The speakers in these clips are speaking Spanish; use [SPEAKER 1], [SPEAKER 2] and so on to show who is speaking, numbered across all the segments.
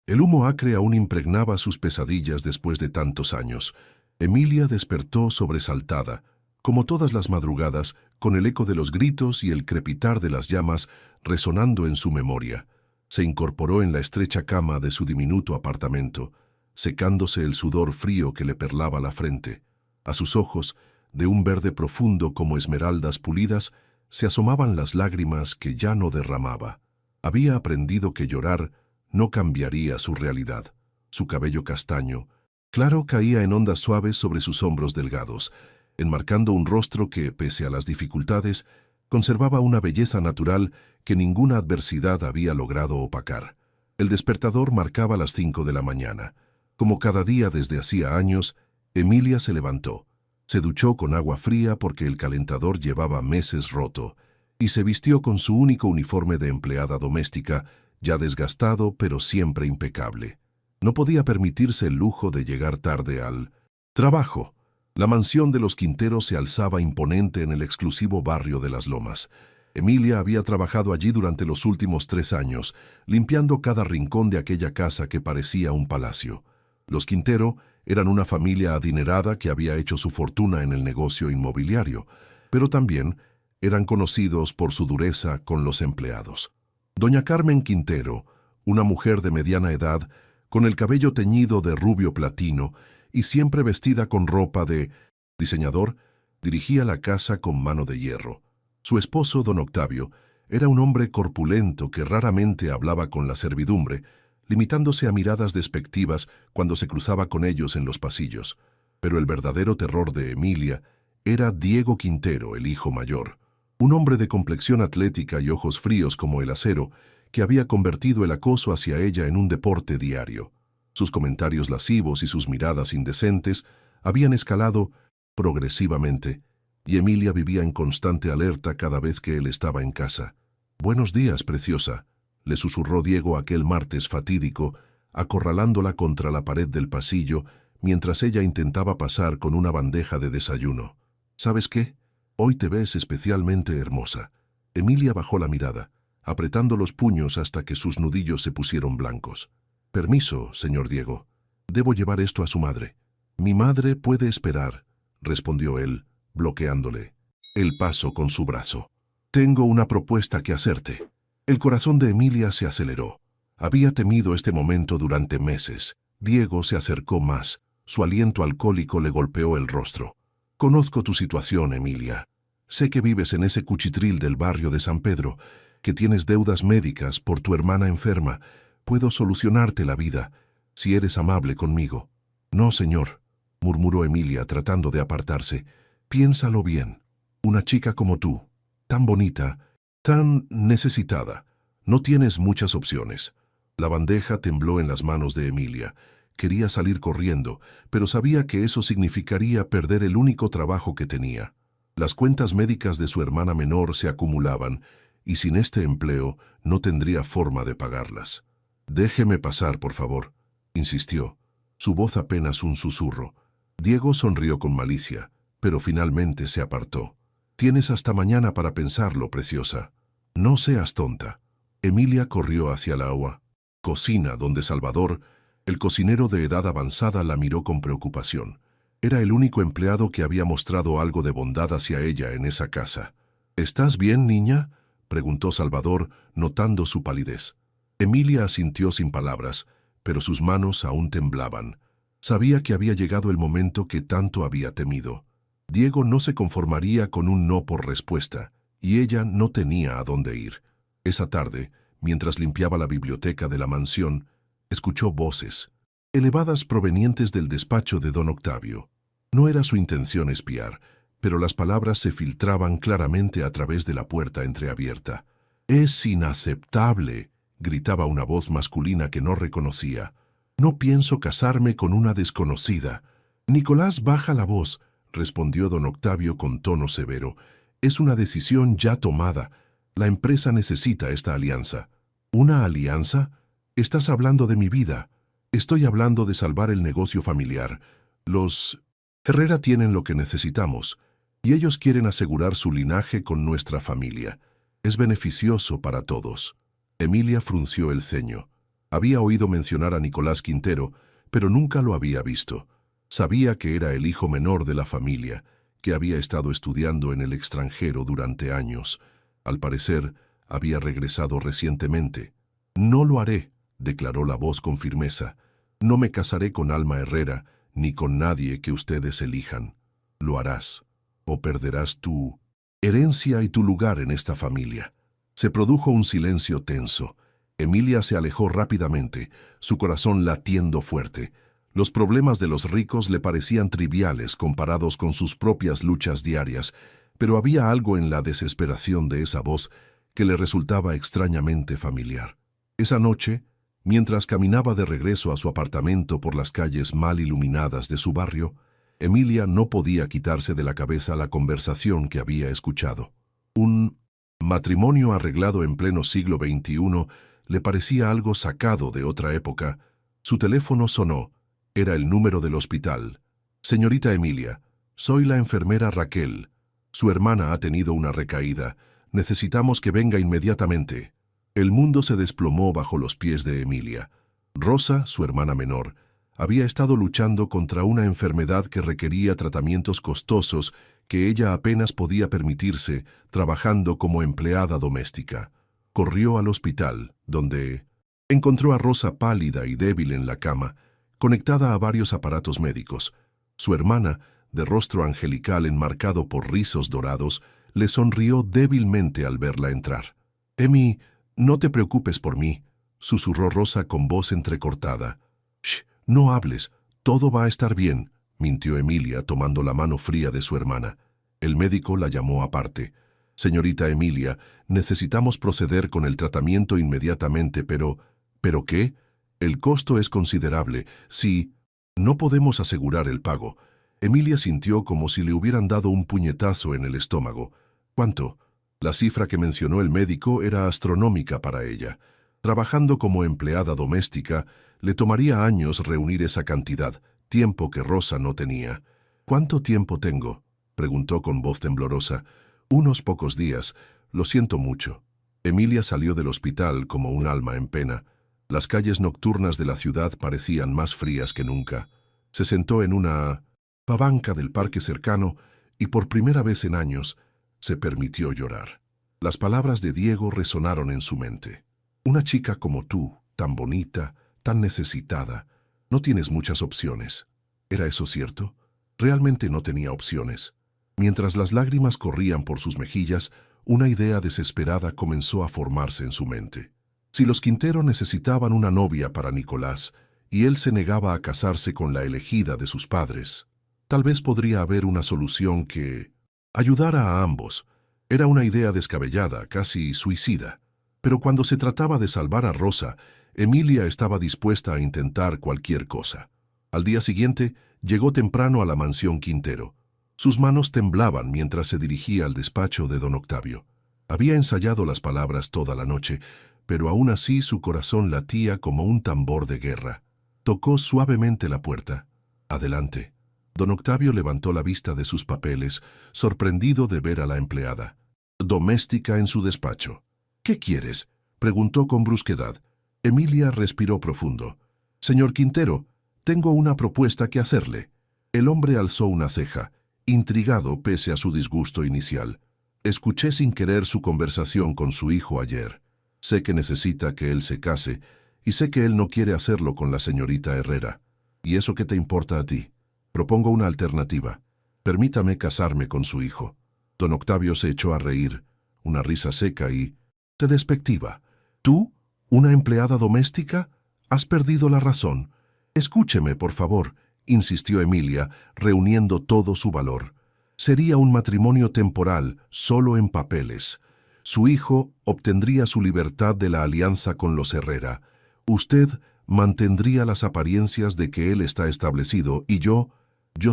[SPEAKER 1] El humo acre aún impregnaba sus pesadillas después de tantos años. Emilia despertó sobresaltada, como todas las madrugadas, con el eco de los gritos y el crepitar de las llamas resonando en su memoria. Se incorporó en la estrecha cama de su diminuto apartamento, secándose el sudor frío que le perlaba la frente. A sus ojos, de un verde profundo como esmeraldas pulidas, se asomaban las lágrimas que ya no derramaba. Había aprendido que llorar no cambiaría su realidad. Su cabello castaño, claro, caía en ondas suaves sobre sus hombros delgados, enmarcando un rostro que, pese a las dificultades, conservaba una belleza natural que ninguna adversidad había logrado opacar. El despertador marcaba las 5 de la mañana. Como cada día desde hacía años, Emilia se levantó. Se duchó con agua fría porque el calentador llevaba meses roto, y se vistió con su único uniforme de empleada doméstica, ya desgastado pero siempre impecable. No podía permitirse el lujo de llegar tarde al trabajo. La mansión de los Quinteros se alzaba imponente en el exclusivo barrio de Las Lomas. Emilia había trabajado allí durante los últimos 3 años, limpiando cada rincón de aquella casa que parecía un palacio. Los Quintero eran una familia adinerada que había hecho su fortuna en el negocio inmobiliario, pero también eran conocidos por su dureza con los empleados. Doña Carmen Quintero, una mujer de mediana edad, con el cabello teñido de rubio platino y siempre vestida con ropa de diseñador, dirigía la casa con mano de hierro. Su esposo, don Octavio, era un hombre corpulento que raramente hablaba con la servidumbre, limitándose a miradas despectivas cuando se cruzaba con ellos en los pasillos. Pero el verdadero terror de Emilia era Diego Quintero, el hijo mayor, un hombre de complexión atlética y ojos fríos como el acero, que había convertido el acoso hacia ella en un deporte diario. Sus comentarios lascivos y sus miradas indecentes habían escalado progresivamente, y Emilia vivía en constante alerta cada vez que él estaba en casa. «Buenos días, preciosa», le susurró Diego aquel martes fatídico, acorralándola contra la pared del pasillo mientras ella intentaba pasar con una bandeja de desayuno. «¿Sabes qué? Hoy te ves especialmente hermosa». Emilia bajó la mirada, apretando los puños hasta que sus nudillos se pusieron blancos. «Permiso, señor Diego. Debo llevar esto a su madre». «Mi madre puede esperar», respondió él, bloqueándole el paso con su brazo. «Tengo una propuesta que hacerte». El corazón de Emilia se aceleró. Había temido este momento durante meses. Diego se acercó más. Su aliento alcohólico le golpeó el rostro. «Conozco tu situación, Emilia. Sé que vives en ese cuchitril del barrio de San Pedro, que tienes deudas médicas por tu hermana enferma. Puedo solucionarte la vida, si eres amable conmigo». «No, señor», murmuró Emilia tratando de apartarse. «Piénsalo bien. Una chica como tú, tan bonita, tan necesitada. No tienes muchas opciones». La bandeja tembló en las manos de Emilia. Quería salir corriendo, pero sabía que eso significaría perder el único trabajo que tenía. Las cuentas médicas de su hermana menor se acumulaban, y sin este empleo no tendría forma de pagarlas. «Déjeme pasar, por favor», insistió, su voz apenas un susurro. Diego sonrió con malicia, pero finalmente se apartó. «Tienes hasta mañana para pensarlo, preciosa. No seas tonta». Emilia corrió hacia la cocina, donde Salvador, el cocinero de edad avanzada, la miró con preocupación. Era el único empleado que había mostrado algo de bondad hacia ella en esa casa. «¿Estás bien, niña?», preguntó Salvador, notando su palidez. Emilia asintió sin palabras, pero sus manos aún temblaban. Sabía que había llegado el momento que tanto había temido. Diego no se conformaría con un no por respuesta, y ella no tenía a dónde ir. Esa tarde, mientras limpiaba la biblioteca de la mansión, escuchó voces, elevadas provenientes del despacho de don Octavio. No era su intención espiar, pero las palabras se filtraban claramente a través de la puerta entreabierta. «Es inaceptable», gritaba una voz masculina que no reconocía. «No pienso casarme con una desconocida». «Nicolás, baja la voz», respondió don Octavio con tono severo. «Es una decisión ya tomada. La empresa necesita esta alianza». «¿Una alianza? Estás hablando de mi vida». «Estoy hablando de salvar el negocio familiar. Los Herrera tienen lo que necesitamos, y ellos quieren asegurar su linaje con nuestra familia. Es beneficioso para todos». Emilia frunció el ceño. Había oído mencionar a Nicolás Quintero, pero nunca lo había visto. Sabía que era el hijo menor de la familia, que había estado estudiando en el extranjero durante años. Al parecer, había regresado recientemente. «No lo haré», declaró la voz con firmeza. «No me casaré con Alma Herrera, ni con nadie que ustedes elijan. Lo harás, o perderás tu herencia y tu lugar en esta familia». Se produjo un silencio tenso. Emilia se alejó rápidamente, su corazón latiendo fuerte. Los problemas de los ricos le parecían triviales comparados con sus propias luchas diarias, pero había algo en la desesperación de esa voz que le resultaba extrañamente familiar. Esa noche, mientras caminaba de regreso a su apartamento por las calles mal iluminadas de su barrio, Emilia no podía quitarse de la cabeza la conversación que había escuchado. Un matrimonio arreglado en pleno siglo XXI le parecía algo sacado de otra época. Su teléfono sonó. Era el número del hospital. «Señorita Emilia, soy la enfermera Raquel. Su hermana ha tenido una recaída. Necesitamos que venga inmediatamente». El mundo se desplomó bajo los pies de Emilia. Rosa, su hermana menor, había estado luchando contra una enfermedad que requería tratamientos costosos que ella apenas podía permitirse trabajando como empleada doméstica. Corrió al hospital, donde encontró a Rosa pálida y débil en la cama, conectada a varios aparatos médicos. Su hermana, de rostro angelical enmarcado por rizos dorados, le sonrió débilmente al verla entrar. «Emi, no te preocupes por mí», susurró Rosa con voz entrecortada. «Shh, no hables, todo va a estar bien», mintió Emilia tomando la mano fría de su hermana. El médico la llamó aparte. «Señorita Emilia, necesitamos proceder con el tratamiento inmediatamente, pero... ¿Pero qué? El costo es considerable. Si no podemos asegurar el pago». Emilia sintió como si le hubieran dado un puñetazo en el estómago. «¿Cuánto?». La cifra que mencionó el médico era astronómica para ella. Trabajando como empleada doméstica, le tomaría años reunir esa cantidad, tiempo que Rosa no tenía. «¿Cuánto tiempo tengo?», preguntó con voz temblorosa. «Unos pocos días. Lo siento mucho». Emilia salió del hospital como un alma en pena. Las calles nocturnas de la ciudad parecían más frías que nunca. Se sentó en una banca del parque cercano y por primera vez en años se permitió llorar. Las palabras de Diego resonaron en su mente. «Una chica como tú, tan bonita, tan necesitada, no tienes muchas opciones». ¿Era eso cierto? Realmente no tenía opciones. Mientras las lágrimas corrían por sus mejillas, una idea desesperada comenzó a formarse en su mente. Si los Quintero necesitaban una novia para Nicolás, y él se negaba a casarse con la elegida de sus padres, tal vez podría haber una solución que ayudara a ambos. Era una idea descabellada, casi suicida. Pero cuando se trataba de salvar a Rosa, Emilia estaba dispuesta a intentar cualquier cosa. Al día siguiente, llegó temprano a la mansión Quintero. Sus manos temblaban mientras se dirigía al despacho de don Octavio. Había ensayado las palabras toda la noche, pero aún así su corazón latía como un tambor de guerra. Tocó suavemente la puerta. «Adelante». Don Octavio levantó la vista de sus papeles, sorprendido de ver a la empleada doméstica en su despacho. «¿Qué quieres?», preguntó con brusquedad. Emilia respiró profundo. «Señor Quintero, tengo una propuesta que hacerle». El hombre alzó una ceja, intrigado pese a su disgusto inicial. «Escuché sin querer su conversación con su hijo ayer. Sé que necesita que él se case, y sé que él no quiere hacerlo con la señorita Herrera. ¿Y eso qué te importa a ti? Propongo una alternativa. Permítame casarme con su hijo». Don Octavio se echó a reír, una risa seca y despectiva. «¿Tú? ¿Una empleada doméstica? Has perdido la razón». «Escúcheme, por favor», insistió Emilia, reuniendo todo su valor. «Sería un matrimonio temporal, solo en papeles. Su hijo obtendría su libertad de la alianza con los Herrera. Usted mantendría las apariencias de que él está establecido y yo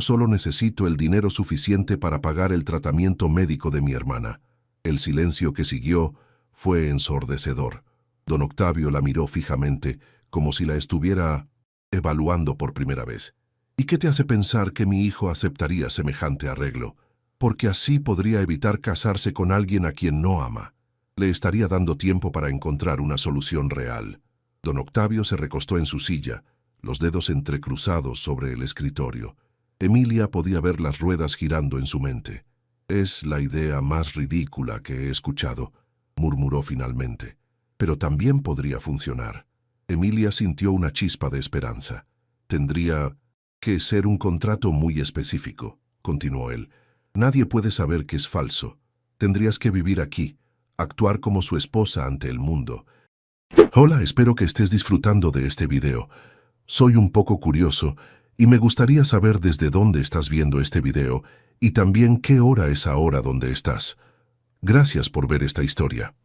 [SPEAKER 1] solo necesito el dinero suficiente para pagar el tratamiento médico de mi hermana». El silencio que siguió fue ensordecedor. Don Octavio la miró fijamente, como si la estuviera evaluando por primera vez. «¿Y qué te hace pensar que mi hijo aceptaría semejante arreglo? Porque así podría evitar casarse con alguien a quien no ama. Le estaría dando tiempo para encontrar una solución real». Don Octavio se recostó en su silla, los dedos entrecruzados sobre el escritorio. Emilia podía ver las ruedas girando en su mente. «Es la idea más ridícula que he escuchado», murmuró finalmente. «Pero también podría funcionar». Emilia sintió una chispa de esperanza. «Tendría que ser un contrato muy específico», continuó él. «Nadie puede saber que es falso. Tendrías que vivir aquí, actuar como su esposa ante el mundo». Hola, espero que estés disfrutando de este video. Soy un poco curioso y me gustaría saber desde dónde estás viendo este video y también qué hora es ahora donde estás. Gracias por ver esta historia.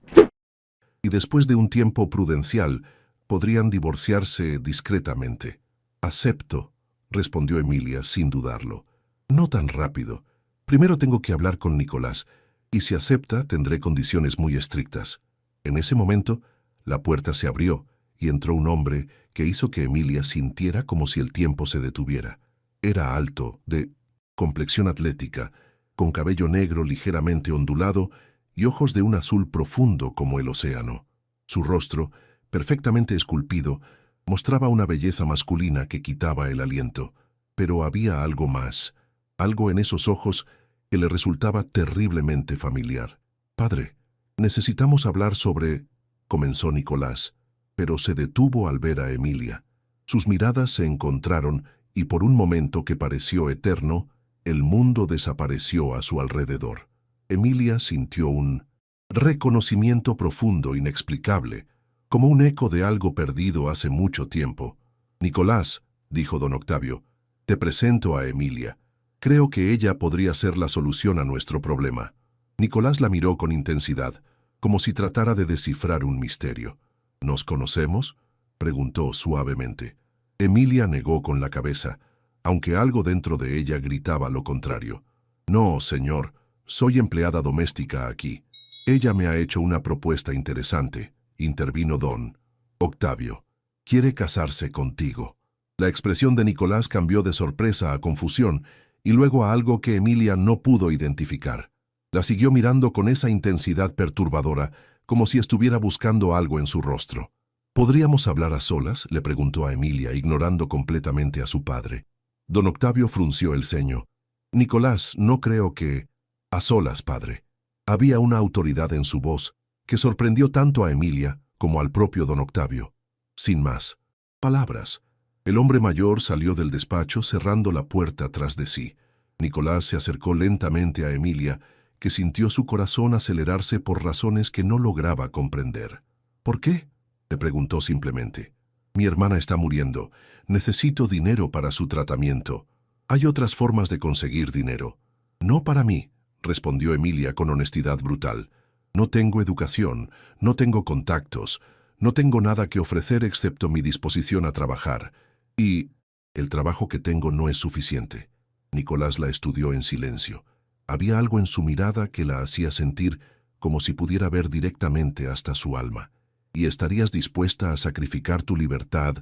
[SPEAKER 1] Y después de un tiempo prudencial, podrían divorciarse discretamente. Acepto, respondió Emilia sin dudarlo. No tan rápido. Primero tengo que hablar con Nicolás, y si acepta tendré condiciones muy estrictas. En ese momento, la puerta se abrió y entró un hombre que hizo que Emilia sintiera como si el tiempo se detuviera. Era alto, de complexión atlética, con cabello negro ligeramente ondulado y ojos de un azul profundo como el océano. Su rostro, perfectamente esculpido, mostraba una belleza masculina que quitaba el aliento, pero había algo más, algo en esos ojos que le resultaba terriblemente familiar. «Padre, necesitamos hablar sobre...» comenzó Nicolás, pero se detuvo al ver a Emilia. Sus miradas se encontraron y por un momento que pareció eterno, el mundo desapareció a su alrededor. Emilia sintió un reconocimiento profundo, inexplicable, como un eco de algo perdido hace mucho tiempo. «Nicolás», dijo don Octavio, «te presento a Emilia. Creo que ella podría ser la solución a nuestro problema». Nicolás la miró con intensidad, como si tratara de descifrar un misterio. «¿Nos conocemos?», preguntó suavemente. Emilia negó con la cabeza, aunque algo dentro de ella gritaba lo contrario. «No, señor, soy empleada doméstica aquí. Ella me ha hecho una propuesta interesante», intervino don Octavio. «Quiere casarse contigo». La expresión de Nicolás cambió de sorpresa a confusión y luego a algo que Emilia no pudo identificar. La siguió mirando con esa intensidad perturbadora, como si estuviera buscando algo en su rostro. «¿Podríamos hablar a solas?», le preguntó a Emilia, ignorando completamente a su padre. Don Octavio frunció el ceño. «Nicolás, no creo que...» «A solas, padre». Había una autoridad en su voz que sorprendió tanto a Emilia como al propio don Octavio. Sin más palabras, el hombre mayor salió del despacho cerrando la puerta tras de sí. Nicolás se acercó lentamente a Emilia, que sintió su corazón acelerarse por razones que no lograba comprender. «¿Por qué?», le preguntó simplemente. «Mi hermana está muriendo. Necesito dinero para su tratamiento. Hay otras formas de conseguir dinero». «No para mí», respondió Emilia con honestidad brutal. «No tengo educación, no tengo contactos, no tengo nada que ofrecer excepto mi disposición a trabajar. Y el trabajo que tengo no es suficiente». Nicolás la estudió en silencio. Había algo en su mirada que la hacía sentir como si pudiera ver directamente hasta su alma. «¿Y estarías dispuesta a sacrificar tu libertad,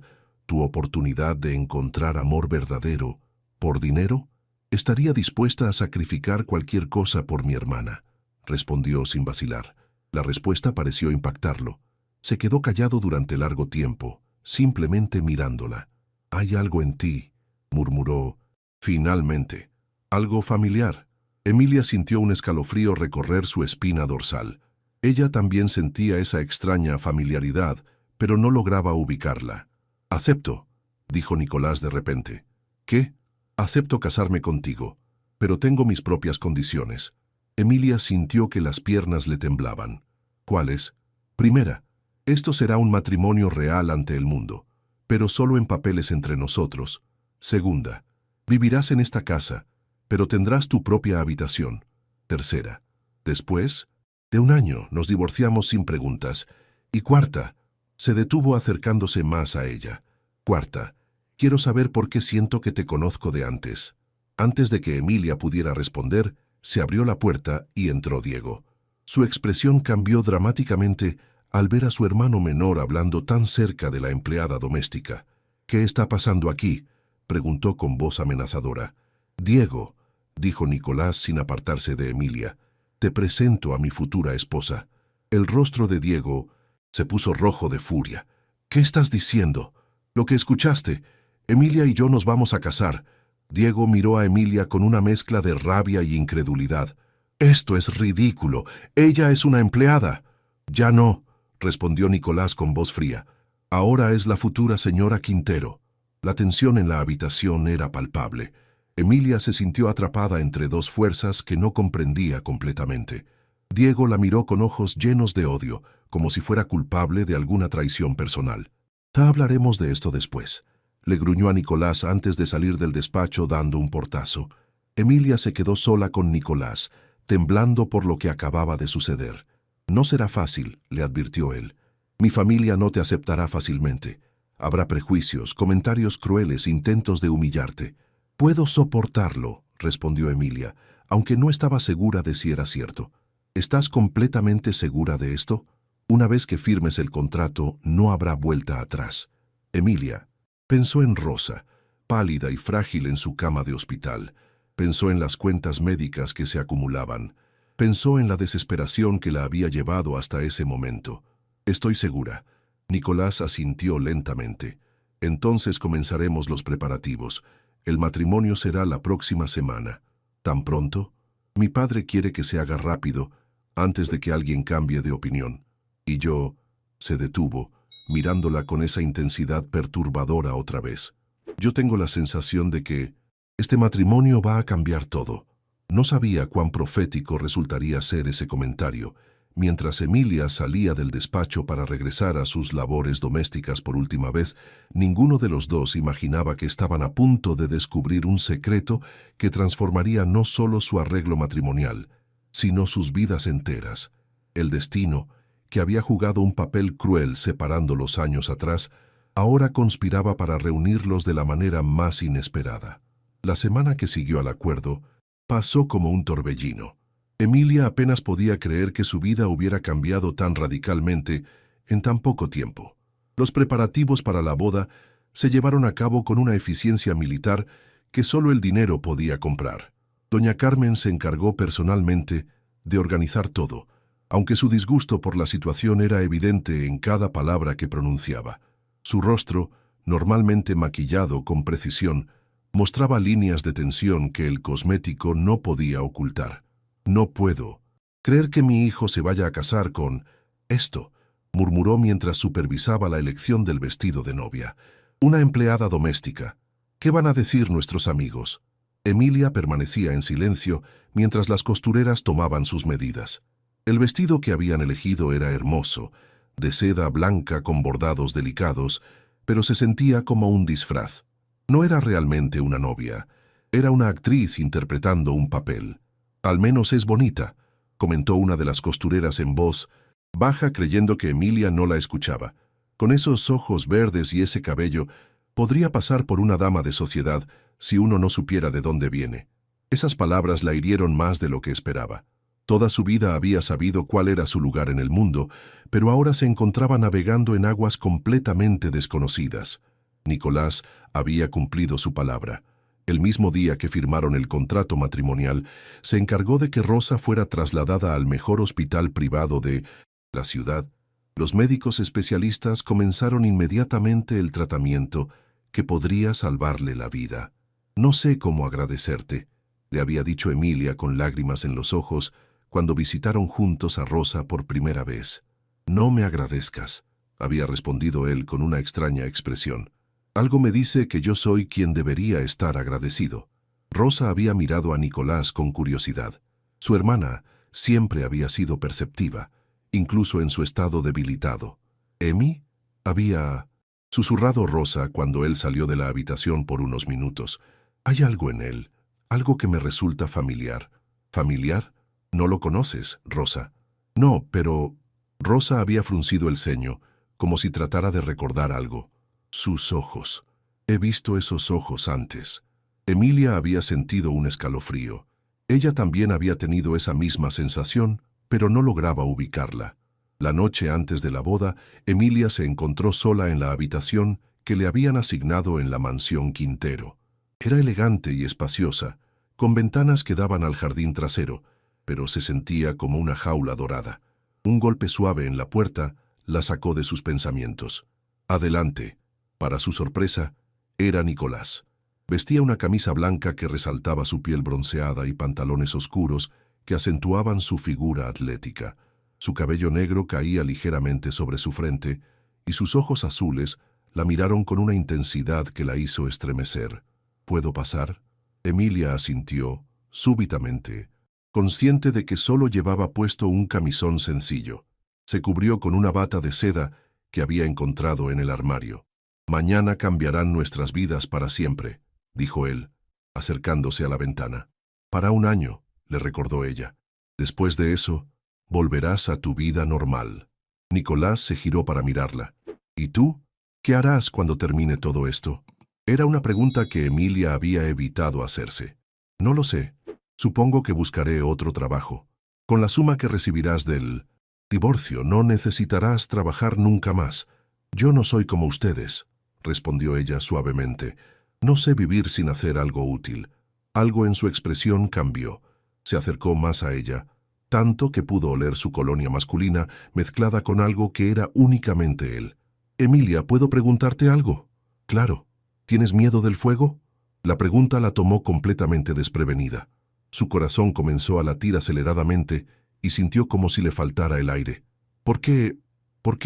[SPEAKER 1] tu oportunidad de encontrar amor verdadero, por dinero?» «Estaría dispuesta a sacrificar cualquier cosa por mi hermana», respondió sin vacilar. La respuesta pareció impactarlo. Se quedó callado durante largo tiempo, simplemente mirándola. «Hay algo en ti», murmuró finalmente. «Algo familiar». Emilia sintió un escalofrío recorrer su espina dorsal. Ella también sentía esa extraña familiaridad, pero no lograba ubicarla. «Acepto», dijo Nicolás de repente. «¿Qué?» «Acepto casarme contigo, pero tengo mis propias condiciones». Emilia sintió que las piernas le temblaban. «¿Cuáles?» «Primera, esto será un matrimonio real ante el mundo, pero solo en papeles entre nosotros. Segunda, vivirás en esta casa, pero tendrás tu propia habitación. Tercera, después de un año nos divorciamos sin preguntas. Y cuarta, se detuvo acercándose más a ella. Cuarta, quiero saber por qué siento que te conozco de antes». Antes de que Emilia pudiera responder, se abrió la puerta y entró Diego. Su expresión cambió dramáticamente al ver a su hermano menor hablando tan cerca de la empleada doméstica. «¿Qué está pasando aquí?», preguntó con voz amenazadora. «Diego», dijo Nicolás sin apartarse de Emilia, «te presento a mi futura esposa». El rostro de Diego se puso rojo de furia. ¿Qué estás diciendo? Lo que escuchaste. Emilia y yo nos vamos a casar. Diego miró a Emilia con una mezcla de rabia y incredulidad. Esto es ridículo. Ella es una empleada. Ya no, respondió Nicolás con voz fría. Ahora es la futura señora Quintero. La tensión en la habitación era palpable. Emilia se sintió atrapada entre dos fuerzas que no comprendía completamente. Diego la miró con ojos llenos de odio, como si fuera culpable de alguna traición personal. Ya hablaremos de esto después. Le gruñó a Nicolás antes de salir del despacho dando un portazo. Emilia se quedó sola con Nicolás, temblando por lo que acababa de suceder. No será fácil, le advirtió él. Mi familia no te aceptará fácilmente. Habrá prejuicios, comentarios crueles, intentos de humillarte. Puedo soportarlo, respondió Emilia, aunque no estaba segura de si era cierto. ¿Estás completamente segura de esto? Una vez que firmes el contrato, no habrá vuelta atrás. Emilia pensó en Rosa, pálida y frágil en su cama de hospital. Pensó en las cuentas médicas que se acumulaban. Pensó en la desesperación que la había llevado hasta ese momento. Estoy segura. Nicolás asintió lentamente. Entonces comenzaremos los preparativos. El matrimonio será la próxima semana. ¿Tan pronto? Mi padre quiere que se haga rápido, antes de que alguien cambie de opinión. Y yo... Se detuvo, mirándola con esa intensidad perturbadora otra vez. Yo tengo la sensación de que este matrimonio va a cambiar todo. No sabía cuán profético resultaría ser ese comentario, mientras Emilia salía del despacho para regresar a sus labores domésticas por última vez. Ninguno de los dos imaginaba que estaban a punto de descubrir un secreto que transformaría no solo su arreglo matrimonial, sino sus vidas enteras. El destino, que había jugado un papel cruel separándolos años atrás, ahora conspiraba para reunirlos de la manera más inesperada. La semana que siguió al acuerdo pasó como un torbellino. Emilia apenas podía creer que su vida hubiera cambiado tan radicalmente en tan poco tiempo. Los preparativos para la boda se llevaron a cabo con una eficiencia militar que solo el dinero podía comprar. Doña Carmen se encargó personalmente de organizar todo, aunque su disgusto por la situación era evidente en cada palabra que pronunciaba. Su rostro, normalmente maquillado con precisión, mostraba líneas de tensión que el cosmético no podía ocultar. «No puedo creer que mi hijo se vaya a casar con esto», murmuró mientras supervisaba la elección del vestido de novia. «Una empleada doméstica. ¿Qué van a decir nuestros amigos?» Emilia permanecía en silencio mientras las costureras tomaban sus medidas. El vestido que habían elegido era hermoso, de seda blanca con bordados delicados, pero se sentía como un disfraz. No era realmente una novia, era una actriz interpretando un papel. «Al menos es bonita», comentó una de las costureras en voz baja, creyendo que Emilia no la escuchaba. «Con esos ojos verdes y ese cabello, podría pasar por una dama de sociedad si uno no supiera de dónde viene». Esas palabras la hirieron más de lo que esperaba. Toda su vida había sabido cuál era su lugar en el mundo, pero ahora se encontraba navegando en aguas completamente desconocidas. Nicolás había cumplido su palabra. El mismo día que firmaron el contrato matrimonial, se encargó de que Rosa fuera trasladada al mejor hospital privado de la ciudad. Los médicos especialistas comenzaron inmediatamente el tratamiento que podría salvarle la vida. «No sé cómo agradecerte», le había dicho Emilia con lágrimas en los ojos cuando visitaron juntos a Rosa por primera vez. «No me agradezcas», había respondido él con una extraña expresión. «Algo me dice que yo soy quien debería estar agradecido». Rosa había mirado a Nicolás con curiosidad. Su hermana siempre había sido perceptiva, incluso en su estado debilitado. «¿Emi?» había susurrado Rosa cuando él salió de la habitación por unos minutos. «Hay algo en él, algo que me resulta familiar». «¿Familiar? ¿No lo conoces, Rosa?» «No, pero...» Rosa había fruncido el ceño, como si tratara de recordar algo. Sus ojos. He visto esos ojos antes. Emilia había sentido un escalofrío. Ella también había tenido esa misma sensación, pero no lograba ubicarla. La noche antes de la boda, Emilia se encontró sola en la habitación que le habían asignado en la mansión Quintero. Era elegante y espaciosa, con ventanas que daban al jardín trasero, pero se sentía como una jaula dorada. Un golpe suave en la puerta la sacó de sus pensamientos. Adelante. Para su sorpresa, era Nicolás. Vestía una camisa blanca que resaltaba su piel bronceada y pantalones oscuros que acentuaban su figura atlética. Su cabello negro caía ligeramente sobre su frente y sus ojos azules la miraron con una intensidad que la hizo estremecer. ¿Puedo pasar? Emilia asintió, súbitamente, consciente de que solo llevaba puesto un camisón sencillo. Se cubrió con una bata de seda que había encontrado en el armario. «Mañana cambiarán nuestras vidas para siempre», dijo él, acercándose a la ventana. «Para un año», le recordó ella. «Después de eso, volverás a tu vida normal». Nicolás se giró para mirarla. «¿Y tú? ¿Qué harás cuando termine todo esto?». Era una pregunta que Emilia había evitado hacerse. «No lo sé. Supongo que buscaré otro trabajo. Con la suma que recibirás del divorcio no necesitarás trabajar nunca más. Yo no soy como ustedes», respondió ella suavemente. «No sé vivir sin hacer algo útil». Algo en su expresión cambió. Se acercó más a ella, tanto que pudo oler su colonia masculina mezclada con algo que era únicamente él. «Emilia, ¿puedo preguntarte algo?» «Claro. ¿Tienes miedo del fuego?». La pregunta la tomó completamente desprevenida. Su corazón comenzó a latir aceleradamente y sintió como si le faltara el aire. ¿Por qué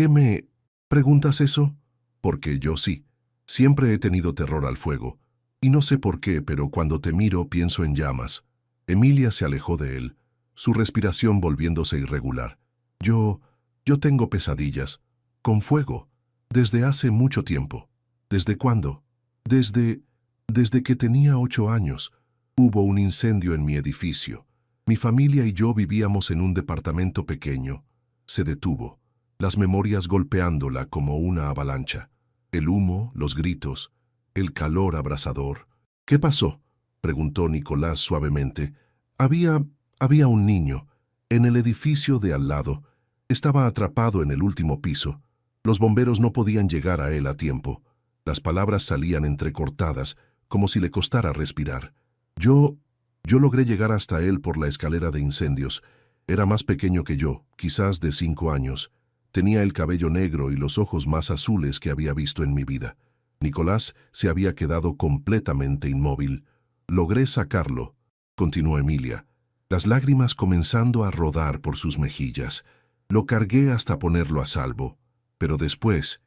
[SPEAKER 1] me preguntas eso? Porque yo sí. Siempre he tenido terror al fuego. Y no sé por qué, pero cuando te miro pienso en llamas». Emilia se alejó de él, su respiración volviéndose irregular. Yo tengo pesadillas. Con fuego. Desde hace mucho tiempo». «¿Desde cuándo?» Desde que tenía 8 años. Hubo un incendio en mi edificio. Mi familia y yo vivíamos en un departamento pequeño. Se detuvo, las memorias golpeándola como una avalancha. El humo, los gritos, el calor abrasador. «¿Qué pasó?», preguntó Nicolás suavemente. Había un niño, en el edificio de al lado. Estaba atrapado en el último piso. Los bomberos no podían llegar a él a tiempo. Las palabras salían entrecortadas, como si le costara respirar. Yo logré llegar hasta él por la escalera de incendios. Era más pequeño que yo, quizás de 5 años. Tenía el cabello negro y los ojos más azules que había visto en mi vida. Nicolás se había quedado completamente inmóvil. «Logré sacarlo», continuó Emilia, las lágrimas comenzando a rodar por sus mejillas. «Lo cargué hasta ponerlo a salvo. Pero después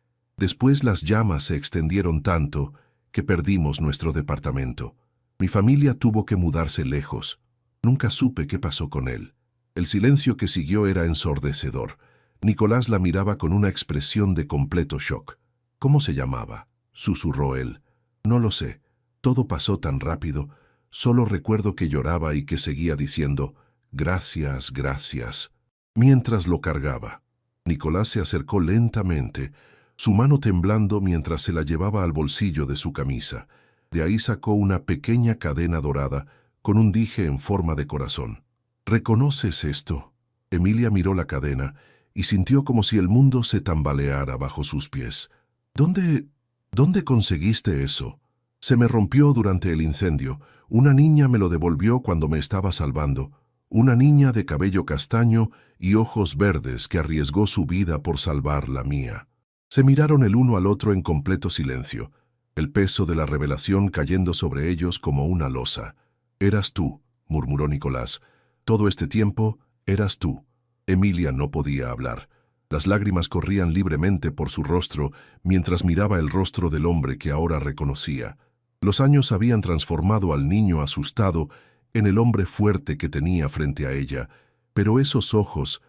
[SPEAKER 1] las llamas se extendieron tanto que perdimos nuestro departamento. Mi familia tuvo que mudarse lejos. Nunca supe qué pasó con él». El silencio que siguió era ensordecedor. Nicolás la miraba con una expresión de completo shock. «¿Cómo se llamaba?», susurró él. «No lo sé. Todo pasó tan rápido. Solo recuerdo que lloraba y que seguía diciendo «gracias, gracias», mientras lo cargaba». Nicolás se acercó lentamente, su mano temblando mientras se la llevaba al bolsillo de su camisa. De ahí sacó una pequeña cadena dorada con un dije en forma de corazón. «¿Reconoces esto?». Emilia miró la cadena y sintió como si el mundo se tambaleara bajo sus pies. ¿Dónde conseguiste eso?». «Se me rompió durante el incendio. Una niña me lo devolvió cuando me estaba salvando. Una niña de cabello castaño y ojos verdes que arriesgó su vida por salvar la mía». Se miraron el uno al otro en completo silencio, el peso de la revelación cayendo sobre ellos como una losa. «Eras tú», murmuró Nicolás. «Todo este tiempo eras tú». Emilia no podía hablar. Las lágrimas corrían libremente por su rostro mientras miraba el rostro del hombre que ahora reconocía. Los años habían transformado al niño asustado en el hombre fuerte que tenía frente a ella, pero esos ojos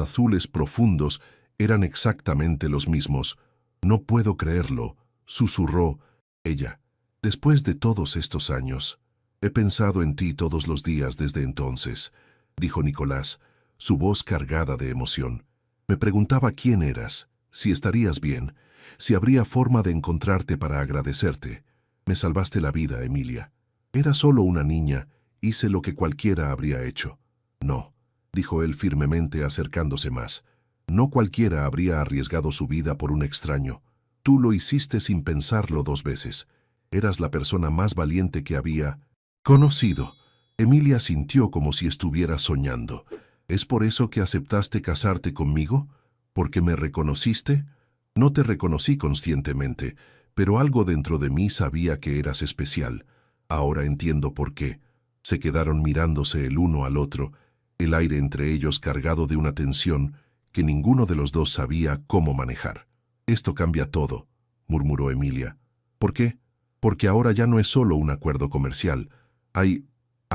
[SPEAKER 1] azules profundos, eran exactamente los mismos. «No puedo creerlo», susurró ella. «Después de todos estos años, he pensado en ti todos los días desde entonces», dijo Nicolás, su voz cargada de emoción. «Me preguntaba quién eras, si estarías bien, si habría forma de encontrarte para agradecerte. Me salvaste la vida, Emilia. Era solo una niña, hice lo que cualquiera habría hecho». «No», dijo él firmemente acercándose más. «No cualquiera habría arriesgado su vida por un extraño. Tú lo hiciste sin pensarlo 2 veces. Eras la persona más valiente que había conocido». Emilia sintió como si estuviera soñando. «¿Es por eso que aceptaste casarte conmigo? ¿Porque me reconociste? No te reconocí conscientemente, pero algo dentro de mí sabía que eras especial. Ahora entiendo por qué. Se quedaron mirándose el uno al otro, el aire entre ellos cargado de una tensión que ninguno de los dos sabía cómo manejar. «Esto cambia todo», murmuró Emilia. «¿Por qué? Porque ahora ya no es solo un acuerdo comercial. Hay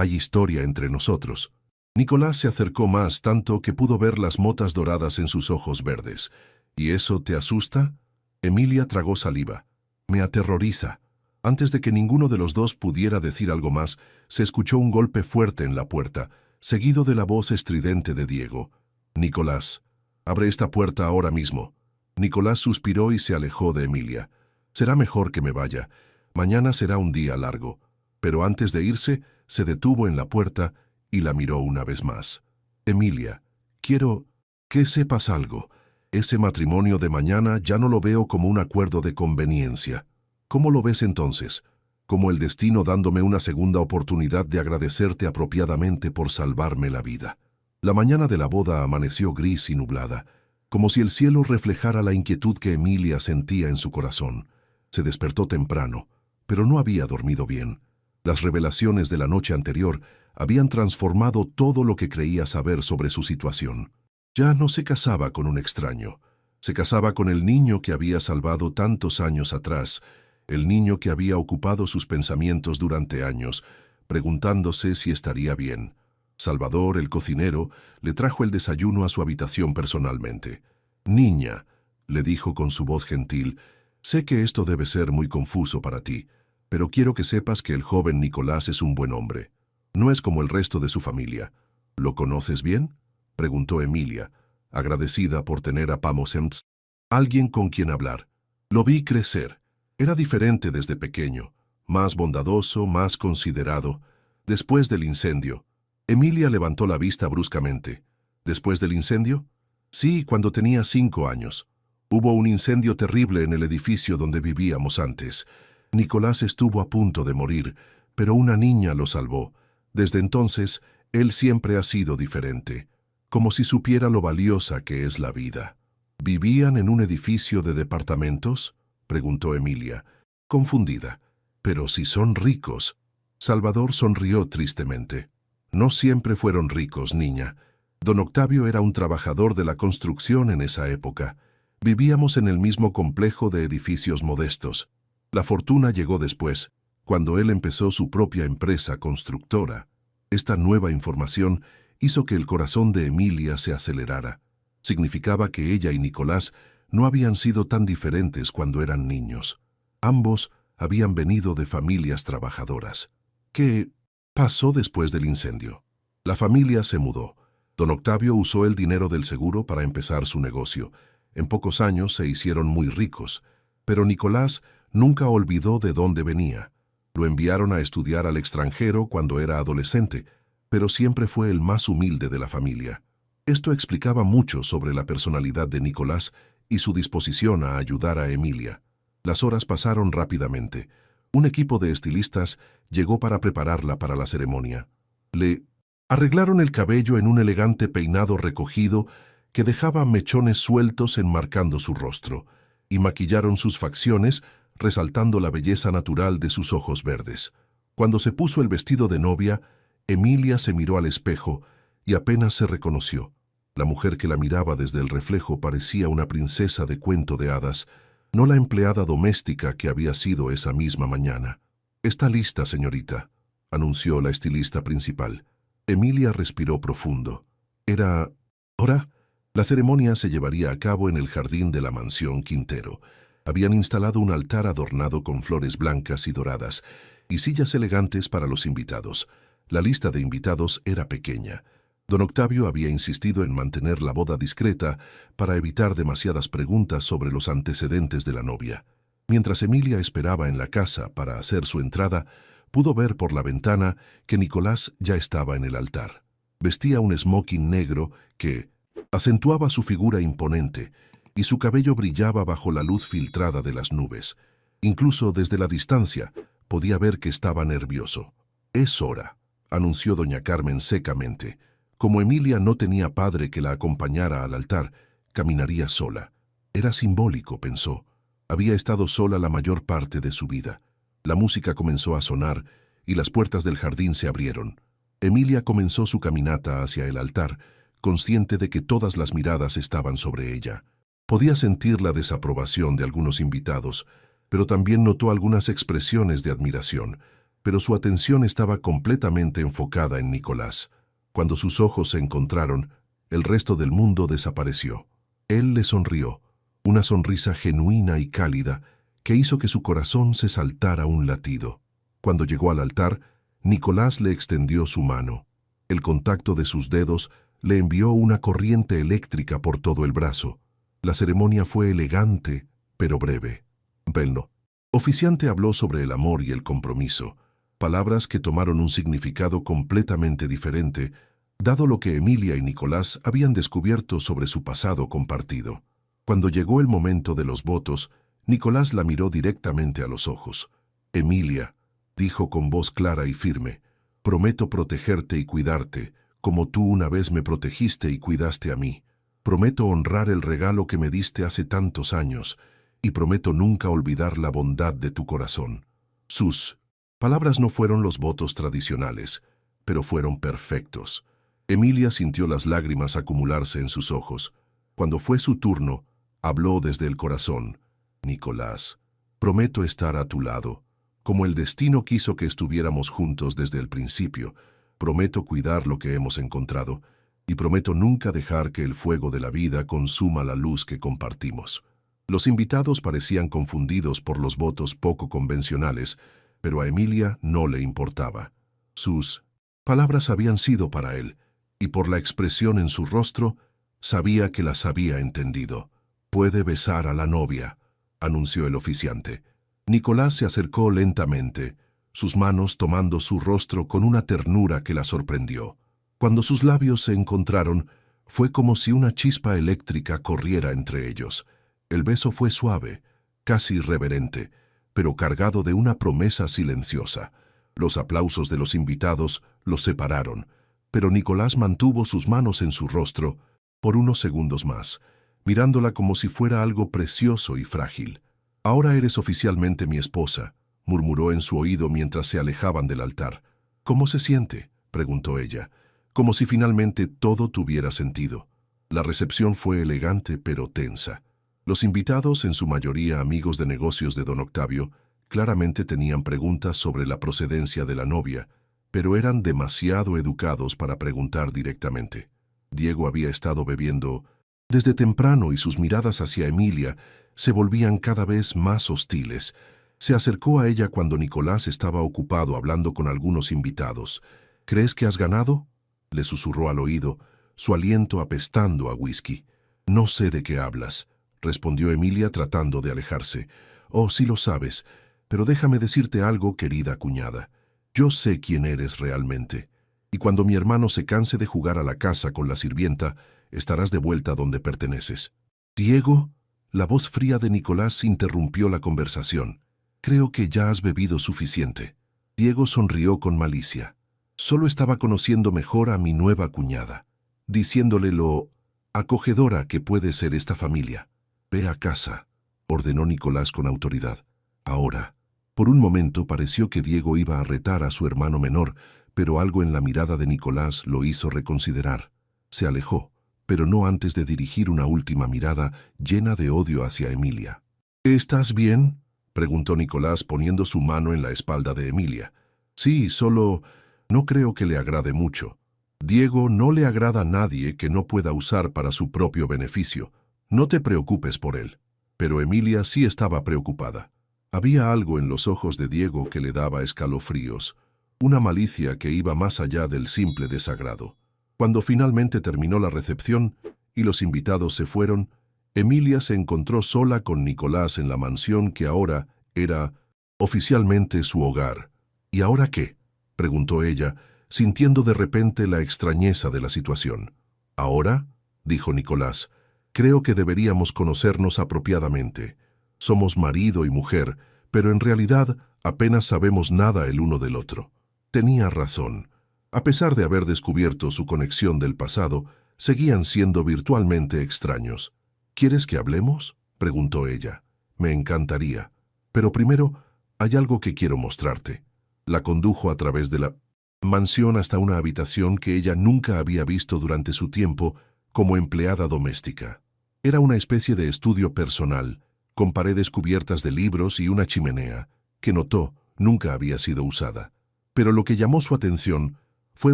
[SPEAKER 1] historia entre nosotros». Nicolás se acercó más, tanto que pudo ver las motas doradas en sus ojos verdes. «¿Y eso te asusta?» Emilia tragó saliva. «Me aterroriza». Antes de que ninguno de los dos pudiera decir algo más, se escuchó un golpe fuerte en la puerta, seguido de la voz estridente de Diego. «Nicolás, abre esta puerta ahora mismo». Nicolás suspiró y se alejó de Emilia. «Será mejor que me vaya. Mañana será un día largo». Pero antes de irse, se detuvo en la puerta y la miró una vez más. «Emilia, quiero que sepas algo. Ese matrimonio de mañana ya no lo veo como un acuerdo de conveniencia. ¿Cómo lo ves entonces? Como el destino dándome una segunda oportunidad de agradecerte apropiadamente por salvarme la vida». La mañana de la boda amaneció gris y nublada, como si el cielo reflejara la inquietud que Emilia sentía en su corazón. Se despertó temprano, pero no había dormido bien. Las revelaciones de la noche anterior habían transformado todo lo que creía saber sobre su situación. Ya no se casaba con un extraño. Se casaba con el niño que había salvado tantos años atrás, el niño que había ocupado sus pensamientos durante años, preguntándose si estaría bien. Salvador, el cocinero, le trajo el desayuno a su habitación personalmente. «Niña», le dijo con su voz gentil, «sé que esto debe ser muy confuso para ti, pero quiero que sepas que el joven Nicolás es un buen hombre. No es como el resto de su familia». «¿Lo conoces bien?», preguntó Emilia, agradecida por tener a Pamosenz, alguien con quien hablar. «Lo vi crecer. Era diferente desde pequeño, más bondadoso, más considerado. Después del incendio». Emilia levantó la vista bruscamente. «¿Después del incendio?» «Sí, cuando tenía 5 años. Hubo un incendio terrible en el edificio donde vivíamos antes. Nicolás estuvo a punto de morir, pero una niña lo salvó. Desde entonces, él siempre ha sido diferente, como si supiera lo valiosa que es la vida». «¿Vivían en un edificio de departamentos?», preguntó Emilia, confundida. «Pero si son ricos». Salvador sonrió tristemente. «No siempre fueron ricos, niña. Don Octavio era un trabajador de la construcción en esa época. Vivíamos en el mismo complejo de edificios modestos. La fortuna llegó después, cuando él empezó su propia empresa constructora». Esta nueva información hizo que el corazón de Emilia se acelerara. Significaba que ella y Nicolás no habían sido tan diferentes cuando eran niños. Ambos habían venido de familias trabajadoras. ¿Qué pasó después del incendio? La familia se mudó. Don Octavio usó el dinero del seguro para empezar su negocio. En pocos años se hicieron muy ricos, pero Nicolás nunca olvidó de dónde venía. Lo enviaron a estudiar al extranjero cuando era adolescente, pero siempre fue el más humilde de la familia. Esto explicaba mucho sobre la personalidad de Nicolás y su disposición a ayudar a Emilia. Las horas pasaron rápidamente. Un equipo de estilistas llegó para prepararla para la ceremonia. Le arreglaron el cabello en un elegante peinado recogido que dejaba mechones sueltos enmarcando su rostro, y maquillaron sus facciones, resaltando la belleza natural de sus ojos verdes. Cuando se puso el vestido de novia, Emilia se miró al espejo y apenas se reconoció. La mujer que la miraba desde el reflejo parecía una princesa de cuento de hadas, no la empleada doméstica que había sido esa misma mañana. «Está lista, señorita», anunció la estilista principal. Emilia respiró profundo. Era hora. La ceremonia se llevaría a cabo en el jardín de la mansión Quintero. Habían instalado un altar adornado con flores blancas y doradas y sillas elegantes para los invitados. La lista de invitados era pequeña. Don Octavio había insistido en mantener la boda discreta para evitar demasiadas preguntas sobre los antecedentes de la novia. Mientras Emilia esperaba en la casa para hacer su entrada, pudo ver por la ventana que Nicolás ya estaba en el altar. Vestía un smoking negro que acentuaba su figura imponente y su cabello brillaba bajo la luz filtrada de las nubes. Incluso desde la distancia podía ver que estaba nervioso. «Es hora», anunció doña Carmen secamente. Como Emilia no tenía padre que la acompañara al altar, caminaría sola. Era simbólico, pensó. Había estado sola la mayor parte de su vida. La música comenzó a sonar y las puertas del jardín se abrieron. Emilia comenzó su caminata hacia el altar, consciente de que todas las miradas estaban sobre ella. Podía sentir la desaprobación de algunos invitados, pero también notó algunas expresiones de admiración, pero su atención estaba completamente enfocada en Nicolás. Cuando sus ojos se encontraron, el resto del mundo desapareció. Él le sonrió, una sonrisa genuina y cálida que hizo que su corazón se saltara un latido. Cuando llegó al altar, Nicolás le extendió su mano. El contacto de sus dedos le envió una corriente eléctrica por todo el brazo. La ceremonia fue elegante, pero breve. Belno. Oficiante habló sobre el amor y el compromiso, palabras que tomaron un significado completamente diferente, dado lo que Emilia y Nicolás habían descubierto sobre su pasado compartido. Cuando llegó el momento de los votos, Nicolás la miró directamente a los ojos. «Emilia», dijo con voz clara y firme, «prometo protegerte y cuidarte, como tú una vez me protegiste y cuidaste a mí. Prometo honrar el regalo que me diste hace tantos años, y prometo nunca olvidar la bondad de tu corazón». Sus palabras no fueron los votos tradicionales, pero fueron perfectos. Emilia sintió las lágrimas acumularse en sus ojos. Cuando fue su turno, habló desde el corazón. «Nicolás, prometo estar a tu lado, como el destino quiso que estuviéramos juntos desde el principio. Prometo cuidar lo que hemos encontrado, y prometo nunca dejar que el fuego de la vida consuma la luz que compartimos». Los invitados parecían confundidos por los votos poco convencionales, pero a Emilia no le importaba. Sus palabras habían sido para él, y por la expresión en su rostro, sabía que las había entendido. «Puede besar a la novia», anunció el oficiante. Nicolás se acercó lentamente, sus manos tomando su rostro con una ternura que la sorprendió. Cuando sus labios se encontraron, fue como si una chispa eléctrica corriera entre ellos. El beso fue suave, casi irreverente, pero cargado de una promesa silenciosa. Los aplausos de los invitados los separaron, pero Nicolás mantuvo sus manos en su rostro por unos segundos más, mirándola como si fuera algo precioso y frágil. «Ahora eres oficialmente mi esposa», murmuró en su oído mientras se alejaban del altar. «¿Cómo se siente?», preguntó ella, como si finalmente todo tuviera sentido. La recepción fue elegante pero tensa. Los invitados, en su mayoría amigos de negocios de don Octavio, claramente tenían preguntas sobre la procedencia de la novia, pero eran demasiado educados para preguntar directamente. Diego había estado bebiendo desde temprano y sus miradas hacia Emilia se volvían cada vez más hostiles. Se acercó a ella cuando Nicolás estaba ocupado hablando con algunos invitados. «¿Crees que has ganado?», le susurró al oído, su aliento apestando a whisky. «No sé de qué hablas», respondió Emilia tratando de alejarse. «Oh, sí lo sabes, pero déjame decirte algo, querida cuñada. Yo sé quién eres realmente, y cuando mi hermano se canse de jugar a la casa con la sirvienta, estarás de vuelta donde perteneces». «Diego», la voz fría de Nicolás interrumpió la conversación. «Creo que ya has bebido suficiente». Diego sonrió con malicia. Solo estaba conociendo mejor a mi nueva cuñada, diciéndole lo acogedora que puede ser esta familia. «Ve a casa», ordenó Nicolás con autoridad. «Ahora». Por un momento pareció que Diego iba a retar a su hermano menor, pero algo en la mirada de Nicolás lo hizo reconsiderar. Se alejó, pero no antes de dirigir una última mirada llena de odio hacia Emilia. «¿Estás bien?», preguntó Nicolás poniendo su mano en la espalda de Emilia. «Sí, solo no creo que le agrade mucho. Diego no le agrada a nadie que no pueda usar para su propio beneficio. No te preocupes por él». Pero Emilia sí estaba preocupada. Había algo en los ojos de Diego que le daba escalofríos, una malicia que iba más allá del simple desagrado. Cuando finalmente terminó la recepción y los invitados se fueron, Emilia se encontró sola con Nicolás en la mansión que ahora era oficialmente su hogar. «¿Y ahora qué?», preguntó ella, sintiendo de repente la extrañeza de la situación. «¿Ahora?», dijo Nicolás, «creo que deberíamos conocernos apropiadamente. Somos marido y mujer, pero en realidad apenas sabemos nada el uno del otro». Tenía razón. A pesar de haber descubierto su conexión del pasado, seguían siendo virtualmente extraños. «¿Quieres que hablemos?», preguntó ella. Me encantaría. Pero primero, hay algo que quiero mostrarte. La condujo a través de la mansión hasta una habitación que ella nunca había visto durante su tiempo como empleada doméstica. Era una especie de estudio personal, con paredes cubiertas de libros y una chimenea, que notó nunca había sido usada. Pero lo que llamó su atención fue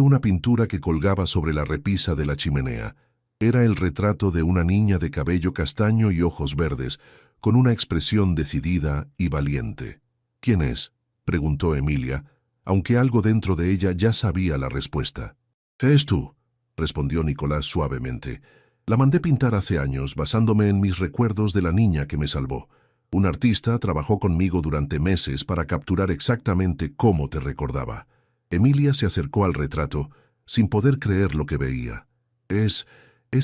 [SPEAKER 1] una pintura que colgaba sobre la repisa de la chimenea. Era el retrato de una niña de cabello castaño y ojos verdes, con una expresión decidida y valiente. «¿Quién es?», preguntó Emilia, aunque algo dentro de ella ya sabía la respuesta. «Es tú», respondió Nicolás suavemente. «La mandé pintar hace años, basándome en mis recuerdos de la niña que me salvó. Un artista trabajó conmigo durante meses para capturar exactamente cómo te recordaba». Emilia se acercó al retrato, sin poder creer lo que veía. Es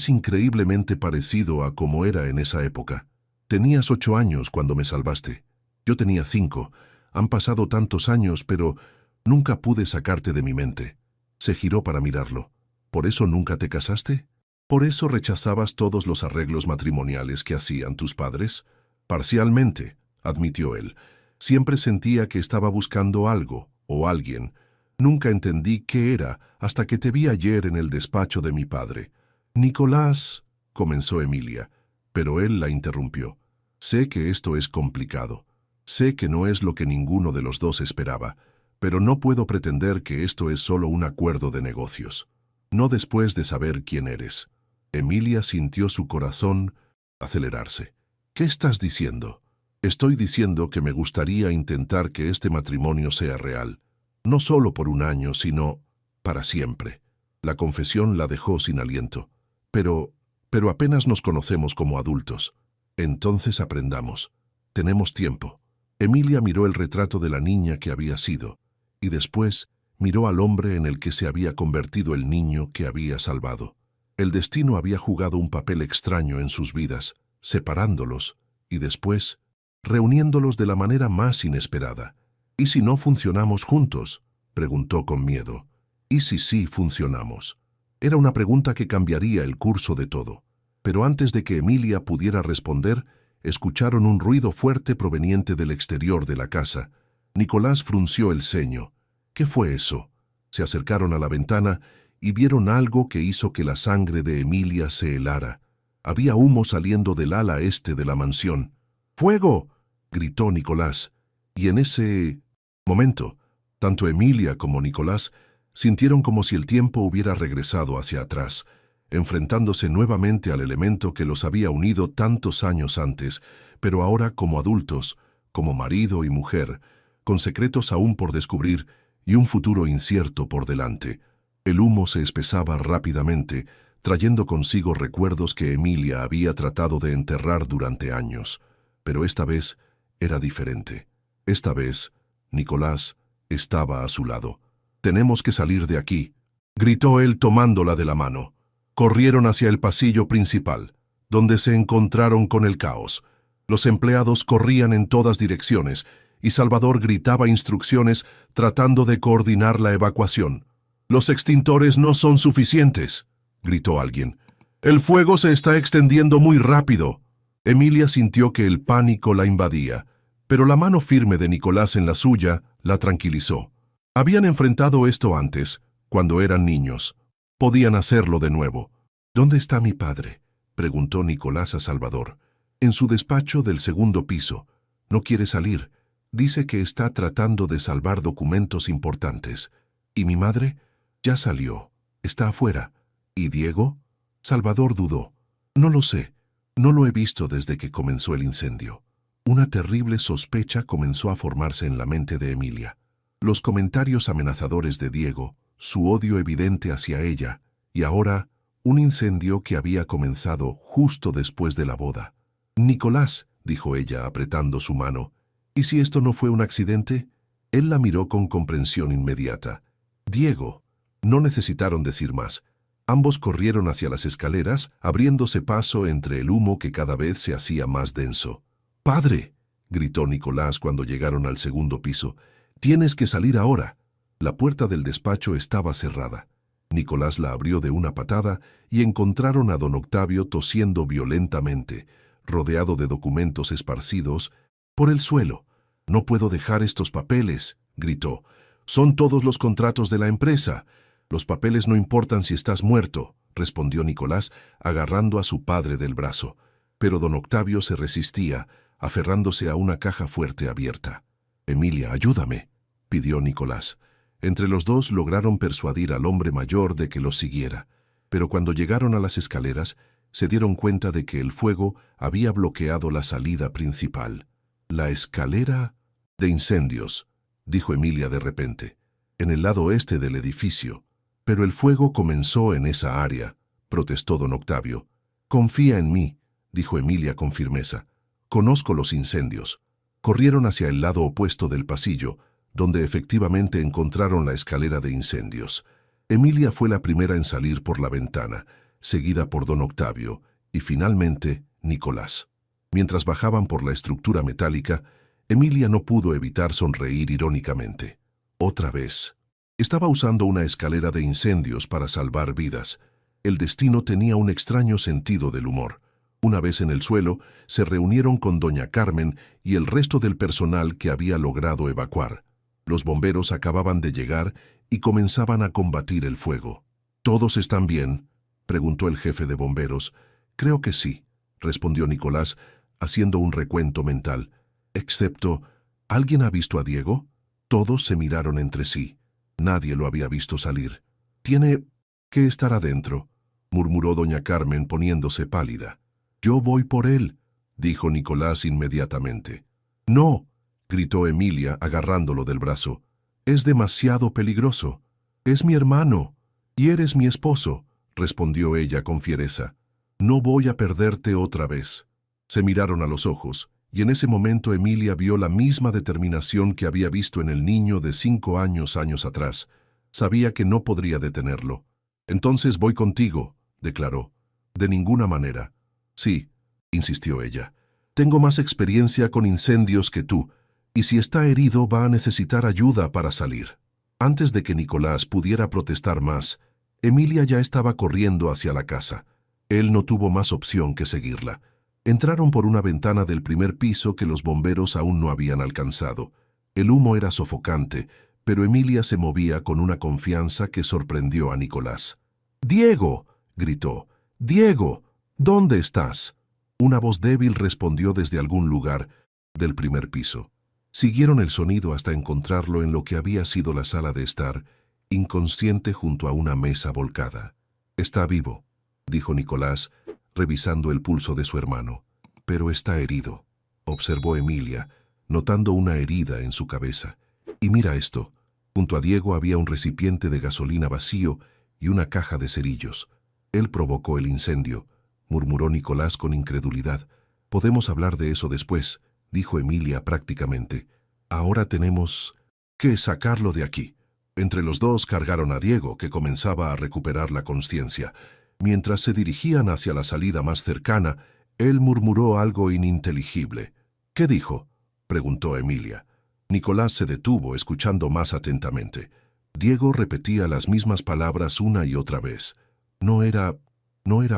[SPEAKER 1] increíblemente parecido a como era en esa época. Tenías 8 años cuando me salvaste. Yo tenía 5. Han pasado tantos años, pero nunca pude sacarte de mi mente». Se giró para mirarlo. «¿Por eso nunca te casaste? ¿Por eso rechazabas todos los arreglos matrimoniales que hacían tus padres?» «Parcialmente», admitió él. «Siempre sentía que estaba buscando algo o alguien. Nunca entendí qué era hasta que te vi ayer en el despacho de mi padre». «Nicolás», comenzó Emilia, pero él la interrumpió. «Sé que esto es complicado. Sé que no es lo que ninguno de los dos esperaba, pero no puedo pretender que esto es solo un acuerdo de negocios. No después de saber quién eres». Emilia sintió su corazón acelerarse. «¿Qué estás diciendo?» «Estoy diciendo que me gustaría intentar que este matrimonio sea real. No solo por un año, sino para siempre». La confesión la dejó sin aliento. Pero apenas nos conocemos como adultos. Entonces aprendamos. Tenemos tiempo». Emilia miró el retrato de la niña que había sido, y después miró al hombre en el que se había convertido el niño que había salvado. El destino había jugado un papel extraño en sus vidas, separándolos y después reuniéndolos de la manera más inesperada. «¿Y si no funcionamos juntos?», preguntó con miedo. «¿Y si sí funcionamos?». Era una pregunta que cambiaría el curso de todo. Pero antes de que Emilia pudiera responder, escucharon un ruido fuerte proveniente del exterior de la casa. Nicolás frunció el ceño. «¿Qué fue eso?». Se acercaron a la ventana y vieron algo que hizo que la sangre de Emilia se helara. Había humo saliendo del ala este de la mansión. «¡Fuego!», gritó Nicolás. Y en ese momento, tanto Emilia como Nicolás sintieron como si el tiempo hubiera regresado hacia atrás, enfrentándose nuevamente al elemento que los había unido tantos años antes, pero ahora como adultos, como marido y mujer, con secretos aún por descubrir y un futuro incierto por delante. El humo se espesaba rápidamente, trayendo consigo recuerdos que Emilia había tratado de enterrar durante años. Pero esta vez era diferente. Esta vez, Nicolás estaba a su lado. «Tenemos que salir de aquí», gritó él tomándola de la mano. Corrieron hacia el pasillo principal, donde se encontraron con el caos. Los empleados corrían en todas direcciones, y Salvador gritaba instrucciones tratando de coordinar la evacuación. «Los extintores no son suficientes», gritó alguien. «El fuego se está extendiendo muy rápido». Emilia sintió que el pánico la invadía, pero la mano firme de Nicolás en la suya la tranquilizó. Habían enfrentado esto antes, cuando eran niños. Podían hacerlo de nuevo. «¿Dónde está mi padre?», preguntó Nicolás a Salvador. «En su despacho del segundo piso. No quiere salir. Dice que está tratando de salvar documentos importantes. ¿Y mi madre?». «Ya salió. Está afuera». «¿Y Diego?». Salvador dudó. «No lo sé. No lo he visto desde que comenzó el incendio». Una terrible sospecha comenzó a formarse en la mente de Emilia. Los comentarios amenazadores de Diego, su odio evidente hacia ella, y ahora un incendio que había comenzado justo después de la boda. «Nicolás», dijo ella apretando su mano, «¿y si esto no fue un accidente?». Él la miró con comprensión inmediata. «Diego». No necesitaron decir más. Ambos corrieron hacia las escaleras, abriéndose paso entre el humo que cada vez se hacía más denso. «¡Padre!», gritó Nicolás cuando llegaron al segundo piso. «Tienes que salir ahora». La puerta del despacho estaba cerrada. Nicolás la abrió de una patada y encontraron a don Octavio tosiendo violentamente. rodeado de documentos esparcidos por el suelo. «No puedo dejar estos papeles», gritó. «Son todos los contratos de la empresa. Los papeles no importan si estás muerto», respondió Nicolás, agarrando a su padre del brazo. Pero don Octavio se resistía, aferrándose a una caja fuerte abierta. «Emilia, ayúdame», pidió Nicolás. Entre los dos lograron persuadir al hombre mayor de que los siguiera, pero cuando llegaron a las escaleras, se dieron cuenta de que el fuego había bloqueado la salida principal. «La escalera de incendios», dijo Emilia de repente, «en el lado este del edificio». «Pero el fuego comenzó en esa área», protestó don Octavio. «Confía en mí», dijo Emilia con firmeza. «Conozco los incendios». Corrieron hacia el lado opuesto del pasillo, donde efectivamente encontraron la escalera de incendios. Emilia fue la primera en salir por la ventana, seguida por don Octavio, y finalmente Nicolás. Mientras bajaban por la estructura metálica, Emilia no pudo evitar sonreír irónicamente. Otra vez. Estaba usando una escalera de incendios para salvar vidas. El destino tenía un extraño sentido del humor. Una vez en el suelo, se reunieron con doña Carmen y el resto del personal que había logrado evacuar. Los bomberos acababan de llegar y comenzaban a combatir el fuego. «¿Todos están bien?», preguntó el jefe de bomberos. «Creo que sí», respondió Nicolás, haciendo un recuento mental. «Excepto, ¿alguien ha visto a Diego?». Todos se miraron entre sí. Nadie lo había visto salir. «Tiene que estar adentro», murmuró doña Carmen poniéndose pálida. «Yo voy por él», dijo Nicolás inmediatamente. «No», gritó Emilia agarrándolo del brazo. «Es demasiado peligroso. Es mi hermano, y eres mi esposo», respondió ella con fiereza. «No voy a perderte otra vez». Se miraron a los ojos, y en ese momento Emilia vio la misma determinación que había visto en el niño de 5 años atrás. Sabía que no podría detenerlo. «Entonces voy contigo», declaró. «De ninguna manera». «Sí», insistió ella. «Tengo más experiencia con incendios que tú, y si está herido va a necesitar ayuda para salir». Antes de que Nicolás pudiera protestar más, Emilia ya estaba corriendo hacia la casa. Él no tuvo más opción que seguirla. Entraron por una ventana del primer piso que los bomberos aún no habían alcanzado. El humo era sofocante, pero Emilia se movía con una confianza que sorprendió a Nicolás. «¡Diego!», gritó. «¡Diego! ¿Dónde estás?». Una voz débil respondió desde algún lugar del primer piso. Siguieron el sonido hasta encontrarlo en lo que había sido la sala de estar, inconsciente junto a una mesa volcada. «Está vivo», dijo Nicolás, revisando el pulso de su hermano. «Pero está herido», observó Emilia, notando una herida en su cabeza. «Y mira esto». Junto a Diego había un recipiente de gasolina vacío y una caja de cerillos. «Él provocó el incendio», murmuró Nicolás con incredulidad. «Podemos hablar de eso después», dijo Emilia prácticamente. «Ahora tenemos que sacarlo de aquí». Entre los dos cargaron a Diego, que comenzaba a recuperar la consciencia. Mientras se dirigían hacia la salida más cercana, él murmuró algo ininteligible. «¿Qué dijo?», preguntó Emilia. Nicolás se detuvo, escuchando más atentamente. Diego repetía las mismas palabras una y otra vez. No era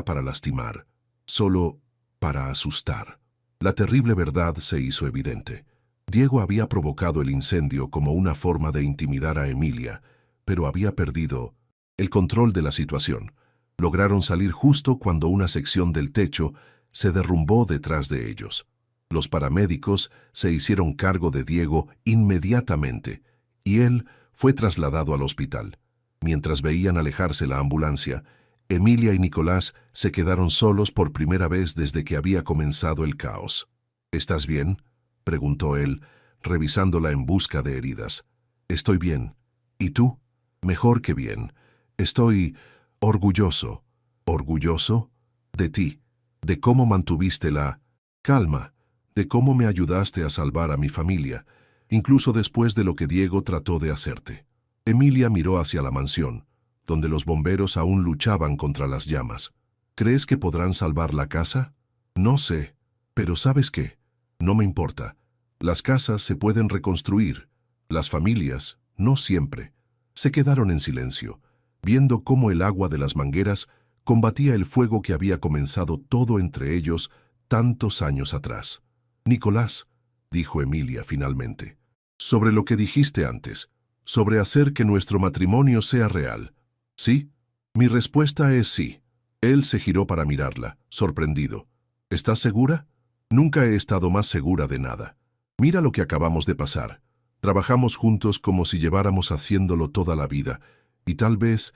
[SPEAKER 1] para lastimar, solo para asustar. La terrible verdad se hizo evidente. Diego había provocado el incendio como una forma de intimidar a Emilia, pero había perdido el control de la situación. Lograron salir justo cuando una sección del techo se derrumbó detrás de ellos. Los paramédicos se hicieron cargo de Diego inmediatamente, y él fue trasladado al hospital. Mientras veían alejarse la ambulancia, Emilia y Nicolás se quedaron solos por primera vez desde que había comenzado el caos. «¿Estás bien?», preguntó él, revisándola en busca de heridas. «Estoy bien. ¿Y tú?». «Mejor que bien. Estoy orgulloso». «¿Orgulloso?». «De ti, de cómo mantuviste la calma, de cómo me ayudaste a salvar a mi familia, incluso después de lo que Diego trató de hacerte». Emilia miró hacia la mansión, donde los bomberos aún luchaban contra las llamas. «¿Crees que podrán salvar la casa?». «No sé, pero ¿sabes qué? No me importa. Las casas se pueden reconstruir. Las familias, no siempre». Se quedaron en silencio, viendo cómo el agua de las mangueras combatía el fuego que había comenzado todo entre ellos tantos años atrás. Nicolás, dijo Emilia finalmente, sobre lo que dijiste antes, sobre hacer que nuestro matrimonio sea real. ¿Sí? Mi respuesta es sí. Él se giró para mirarla, sorprendido. ¿Estás segura? Nunca he estado más segura de nada. Mira lo que acabamos de pasar. Trabajamos juntos como si lleváramos haciéndolo toda la vida, y tal vez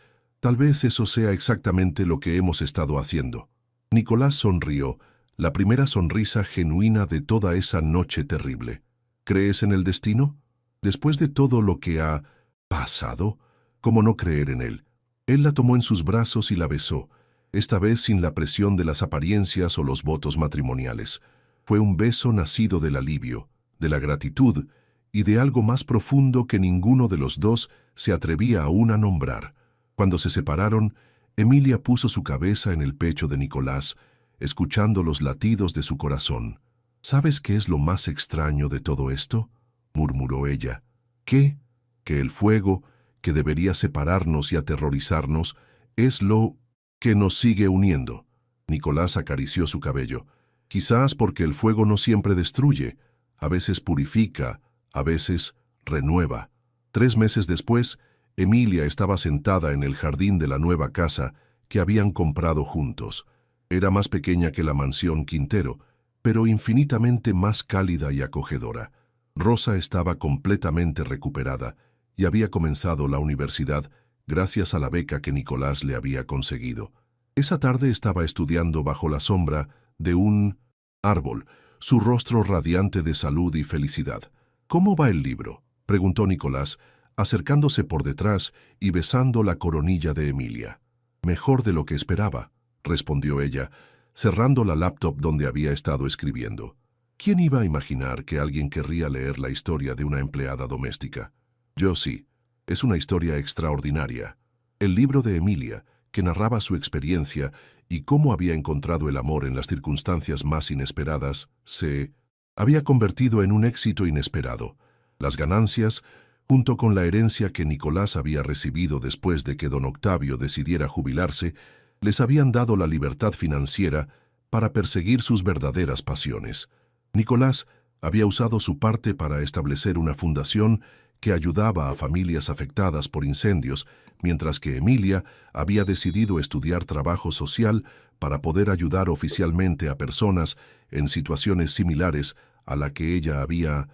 [SPEAKER 1] eso sea exactamente lo que hemos estado haciendo. Nicolás sonrió, la primera sonrisa genuina de toda esa noche terrible. ¿Crees en el destino? Después de todo lo que ha pasado, ¿cómo no creer en él? Él la tomó en sus brazos y la besó, esta vez sin la presión de las apariencias o los votos matrimoniales. Fue un beso nacido del alivio, de la gratitud y de algo más profundo que ninguno de los dos se atrevía aún a nombrar. Cuando se separaron, Emilia puso su cabeza en el pecho de Nicolás, escuchando los latidos de su corazón. ¿Sabes qué es lo más extraño de todo esto?, murmuró ella. ¿Qué? Que el fuego, que debería separarnos y aterrorizarnos, es lo que nos sigue uniendo. Nicolás acarició su cabello. Quizás porque el fuego no siempre destruye, a veces purifica, a veces renueva. 3 meses después, Emilia estaba sentada en el jardín de la nueva casa que habían comprado juntos. Era más pequeña que la mansión Quintero, pero infinitamente más cálida y acogedora. Rosa estaba completamente recuperada y había comenzado la universidad gracias a la beca que Nicolás le había conseguido. Esa tarde estaba estudiando bajo la sombra de un árbol, su rostro radiante de salud y felicidad. ¿Cómo va el libro?, preguntó Nicolás, acercándose por detrás y besando la coronilla de Emilia. Mejor de lo que esperaba, respondió ella, cerrando la laptop donde había estado escribiendo. ¿Quién iba a imaginar que alguien querría leer la historia de una empleada doméstica? Yo sí. Es una historia extraordinaria. El libro de Emilia, que narraba su experiencia y cómo había encontrado el amor en las circunstancias más inesperadas, se había convertido en un éxito inesperado. Las ganancias, junto con la herencia que Nicolás había recibido después de que don Octavio decidiera jubilarse, les habían dado la libertad financiera para perseguir sus verdaderas pasiones. Nicolás había usado su parte para establecer una fundación que ayudaba a familias afectadas por incendios, mientras que Emilia había decidido estudiar trabajo social para poder ayudar oficialmente a personas en situaciones similares a la que ella había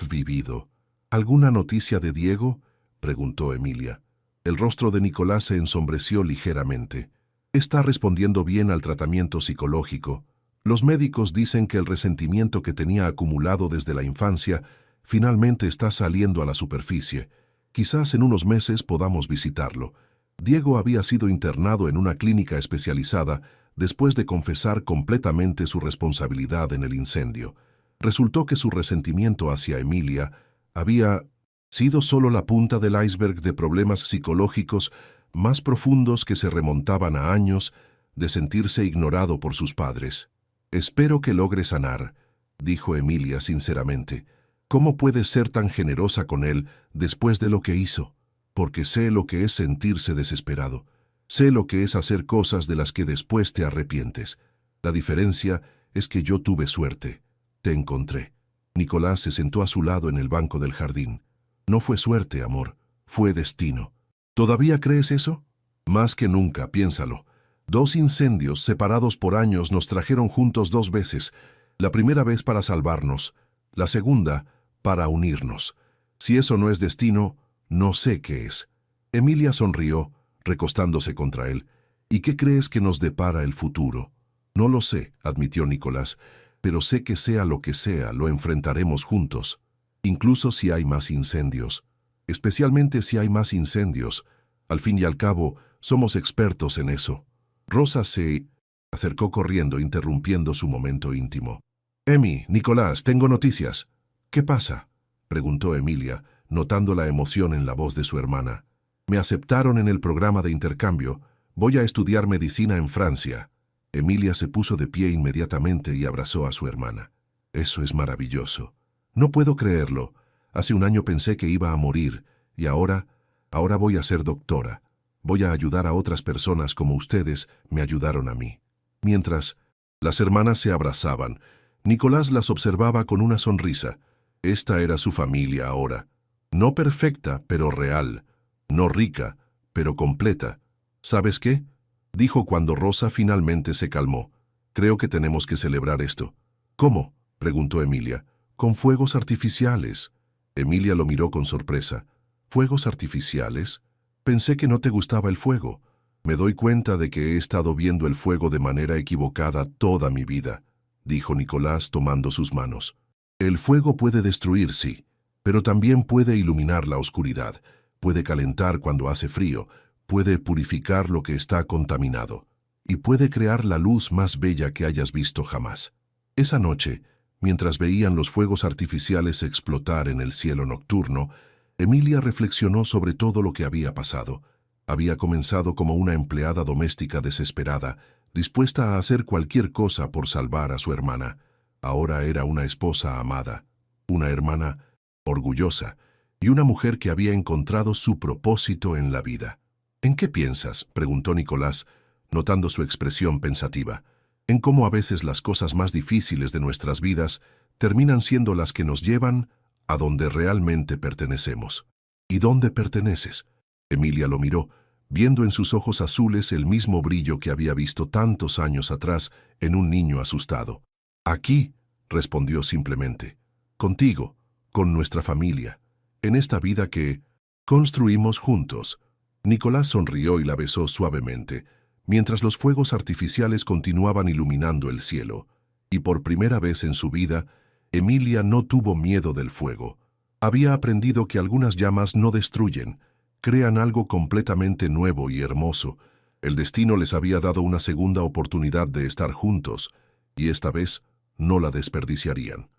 [SPEAKER 1] vivido. ¿Alguna noticia de Diego?, preguntó Emilia. El rostro de Nicolás se ensombreció ligeramente. Está respondiendo bien al tratamiento psicológico. Los médicos dicen que el resentimiento que tenía acumulado desde la infancia finalmente está saliendo a la superficie. Quizás en unos meses podamos visitarlo. Diego había sido internado en una clínica especializada después de confesar completamente su responsabilidad en el incendio. Resultó que su resentimiento hacia Emilia había sido solo la punta del iceberg de problemas psicológicos más profundos que se remontaban a años de sentirse ignorado por sus padres. «Espero que logre sanar», dijo Emilia sinceramente. «¿Cómo puedes ser tan generosa con él después de lo que hizo? Porque sé lo que es sentirse desesperado. Sé lo que es hacer cosas de las que después te arrepientes. La diferencia es que yo tuve suerte. Te encontré». Nicolás se sentó a su lado en el banco del jardín. «No fue suerte, amor, fue destino». ¿Todavía crees eso? Más que nunca, piénsalo. 2 incendios separados por años nos trajeron juntos 2 veces. La primera vez para salvarnos, la segunda para unirnos. Si eso no es destino, no sé qué es. Emilia sonrió, recostándose contra él. ¿Y qué crees que nos depara el futuro? No lo sé, admitió Nicolás, pero sé que sea lo que sea, lo enfrentaremos juntos. Incluso si hay más incendios. Especialmente si hay más incendios. Al fin y al cabo, somos expertos en eso. Rosa se acercó corriendo, interrumpiendo su momento íntimo. «Emi, Nicolás, tengo noticias». «¿Qué pasa?», preguntó Emilia, notando la emoción en la voz de su hermana. «Me aceptaron en el programa de intercambio. Voy a estudiar medicina en Francia». Emilia se puso de pie inmediatamente y abrazó a su hermana. «Eso es maravilloso. No puedo creerlo. Hace un año pensé que iba a morir, y ahora voy a ser doctora. Voy a ayudar a otras personas como ustedes me ayudaron a mí». Mientras Las hermanas se abrazaban. Nicolás las observaba con una sonrisa. Esta era su familia ahora. No perfecta, pero real. No rica, pero completa. ¿Sabes qué?, dijo cuando Rosa finalmente se calmó. Creo que tenemos que celebrar esto. ¿Cómo?, preguntó Emilia. Con fuegos artificiales. Emilia lo miró con sorpresa. ¿Fuegos artificiales? Pensé que no te gustaba el fuego. Me doy cuenta de que he estado viendo el fuego de manera equivocada toda mi vida, dijo Nicolás tomando sus manos. El fuego puede destruir, sí, pero también puede iluminar la oscuridad, puede calentar cuando hace frío, puede purificar lo que está contaminado, y puede crear la luz más bella que hayas visto jamás. Esa noche, mientras veían los fuegos artificiales explotar en el cielo nocturno, Emilia reflexionó sobre todo lo que había pasado. Había comenzado como una empleada doméstica desesperada, dispuesta a hacer cualquier cosa por salvar a su hermana. Ahora era una esposa amada, una hermana orgullosa y una mujer que había encontrado su propósito en la vida. ¿En qué piensas?, preguntó Nicolás, notando su expresión pensativa. En cómo a veces las cosas más difíciles de nuestras vidas terminan siendo las que nos llevan a donde realmente pertenecemos. ¿Y dónde perteneces? Emilia lo miró, viendo en sus ojos azules el mismo brillo que había visto tantos años atrás en un niño asustado. Aquí, respondió simplemente, contigo, con nuestra familia, en esta vida que construimos juntos. Nicolás sonrió y la besó suavemente, mientras los fuegos artificiales continuaban iluminando el cielo, y por primera vez en su vida, Emilia no tuvo miedo del fuego. Había aprendido que algunas llamas no destruyen, crean algo completamente nuevo y hermoso. El destino les había dado una segunda oportunidad de estar juntos, y esta vez no la desperdiciarían.